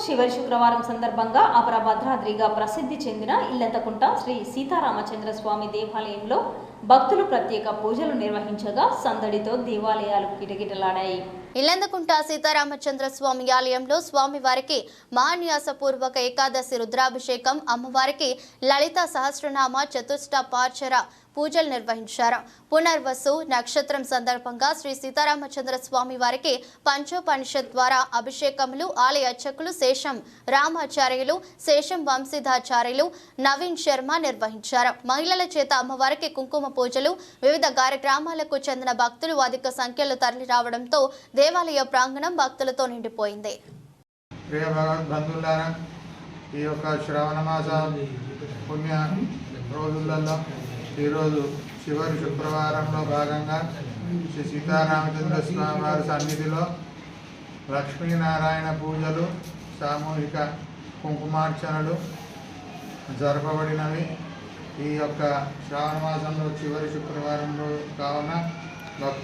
చివరి శుక్రవారం సందర్భంగా అపర భద్రాద్రిగా ప్రసిద్ధి చెందిన ఇల్లంతకుంట శ్రీ సీతారామచంద్ర స్వామి దేవాలయంలో భక్తులు ప్రత్యేక పూజలు నిర్వహించగా సందడితో దేవాలయాలు కిటకిటలాడాయి. ఇల్లందకుంట సీతారామచంద్ర స్వామి ఆలయంలో స్వామివారికి మహాన్యాసపూర్వక ఏకాదశి రుద్రాభిషేకం, అమ్మవారికి లలిత సహస్రనామ చతుష్టపార్చర పూజలు నిర్వహించారు. పునర్వసు నక్షత్రం సందర్భంగా శ్రీ సీతారామచంద్ర స్వామి వారికి పంచోపనిషత్ ద్వారా అభిషేకములు ఆలయ అర్చకులు శేషం రామాచార్యులు, శేషం వంశీధాచార్యులు నవీన్ శర్మ నిర్వహించారు. మహిళల చేత అమ్మవారికి కుంకుమ పూజలు, వివిధ కార్యక్రమాలకు చెందిన భక్తులు అధిక సంఖ్యలో తరలి రావడంతో దేవాలయ ప్రాంగణం భక్తులతో నిండిపోయింది. ప్రియ భగవద్బంధువులారా, ఈ యొక్క శ్రావణ మాస పుణ్య రోజులలో ఈరోజు చివరి శుక్రవారంలో భాగంగా శ్రీ సీతారామచంద్ర స్వామి వారి సన్నిధిలో లక్ష్మీనారాయణ పూజలు, సామూహిక కుంకుమార్చనలు జరపబడినవి. ఈ యొక్క శ్రావణ మాసంలో చివరి శుక్రవారంలో కావున భక్తులు